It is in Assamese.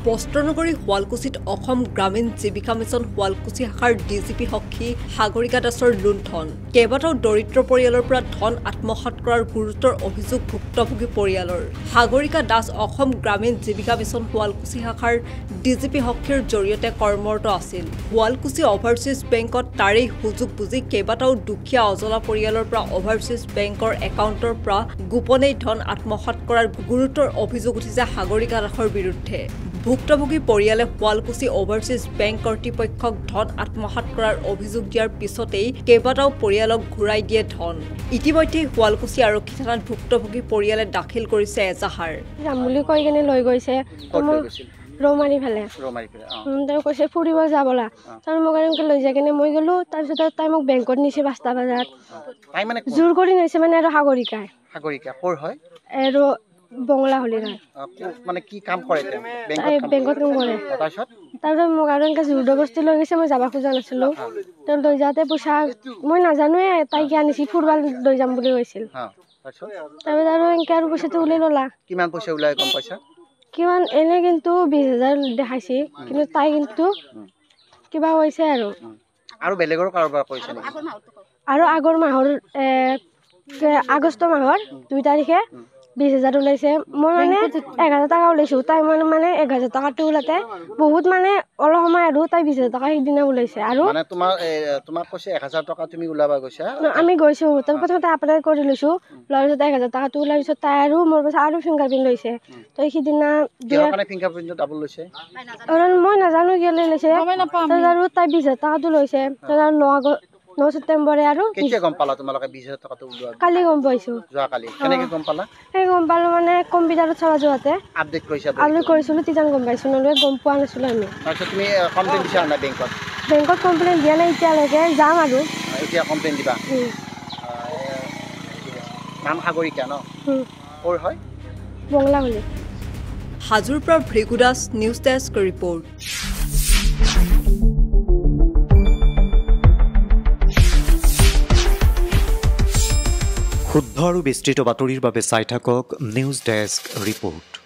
বস্ত্ৰনগৰী শুৱালকুছিত অসম গ্ৰামীণ জীৱিকা মিছন শুৱালকুছি শাখাৰ ডিজিপি সখী সাগৰিকা দাসৰ লুণ্ঠন কেইবাটাও দৰিদ্ৰ পৰিয়ালৰ পৰা ধন আত্মসাৎ কৰাৰ গুৰুতৰ অভিযোগ ভুক্তভোগী পৰিয়ালৰ সাগৰিকা দাস অসম গ্ৰামীণ জীৱিকা মিছন শুৱালকুছি শাখাৰ ডিজিপি সখীৰ জৰিয়তে কৰ্মৰত আছিল শুৱালকুছি অভাৰসীজ বেংকত তাৰেই সুযোগ বুজি কেইবাটাও দুখীয়া অজলা পৰিয়ালৰ পৰা অভাৰসীজ বেংকৰ একাউণ্টৰ পৰা গোপনে ধন আত্মসাৎ কৰাৰ গুৰুতৰ অভিযোগ উঠিছে সাগৰিকা দাসৰ বিৰুদ্ধে ভুক্তভোগী পৰিয়ালে শুৱালকুছি অভাৰসীজ বেংক কৰ্তৃপক্ষক ধন আত্মসাৎ কৰাৰ অভিযোগ দিয়াৰ পিছতেই কেইবাটাও পৰিয়ালক ঘূৰাই দিয়ে ধন ইতিমধ্যে শুৱালকুছি আৰক্ষী থানাত ভুক্তভোগী পৰিয়ালে দাখিল কৰিছে এজাহাৰ যাম বুলি কৈ কেনে লৈ গৈছে ৰৌমাৰী ফালে তেওঁ কৈছে ফুৰিব যাবলা তাৰ মোক এনেকৈ লৈ যায় কেনে মই গ'লো তাৰপিছত তাই মোক বেংকত নিছে 5টা বজাত জোৰ কৰি নিছে মানে আৰু সাগৰিকা ক'ৰ হয় আৰু বংলা হলি মানে কি কাম কৰে বেংকত কাম কৰে তাৰপিছত মোক আৰু এনেকৈ জোৰ জবৰদস্তি লৈ গৈছে মই যাব খোজা নাছিলোঁ তেওঁ লৈ যাওঁতে পইচা মই নাজানোৱে তাই কি আনিছি ফুৰিব লৈ যাম বুলি কৈছিল তাৰপিছত আৰু এনেকৈ আৰু পইচাটো ওলাই ল'লা কিমান পইচা ওলাই গম পাইছা কিমান এনে কিন্তু 20,000 দেখাইছে কিন্তু তাই কিন্তু কিবা হৈছে আৰু বেলেগৰ কাৰোবাৰ কৰিছে নেকি আৰু আগৰ মাহৰ আগষ্ট মাহৰ 2 তাৰিখে 20,000 ওলাইছে মই মানে 1,000 টকা ওলাইছো তাই মানে 1,000 টকাটো ওলাতে বহুত মানে অলপ সময় আৰু তাই 20,000 টকা সেইদিনা ওলাইছে আৰু মানে তোমাক কৈছে 1,000 টকা তুমি ওলাবা গৈছা আমি গৈছো তাৰ প্ৰথমতে এপ্লাই কৰি লৈছো লোৱাৰ পিছত 1,000 টকাটো ওলাই পিছত তাই আৰু মোৰ পাছত আৰু ফিংগাৰপ্ৰিন্ট লৈছে তো সেইদিনা কিহৰ ফিংগাৰপ্ৰিন্ট ডাবল লৈছে মই নাজানো কিয় লৈছে আৰু তাই 20,000 টকাটো লৈছে তাৰ 9 ছেপ্টেম্বৰে আৰু কেতিয়া গম পালা তোমালোকে 20,000 টকাটো ওলোৱা কালি গম পাইছো যোৱা কালি কেনেকৈ গম পালা গম পালো মানে কম্পিউটাৰত চাবা যোৱাতে আপডেট কৰিছিলো তিজান গম পাইছো নহলে গম পোৱা নাছিলো আমি তাৰপিছত তুমি কমপ্লেইন দিছা না বেংকত কমপ্লেইন দিয়া নাই এতিয়ালৈকে যাম আৰু এতিয়া কমপ্লেইন দিবা নাম সাগৰিকা ন ক'ৰ হয় বংলা হলি হাজোৰ পৰা Bhrigu Das news desk report শুদ্ধ আৰু বিস্তৃত বাতৰিৰ বাবে চাই থাকক নিউজ ডেস্ক ৰিপৰ্ট।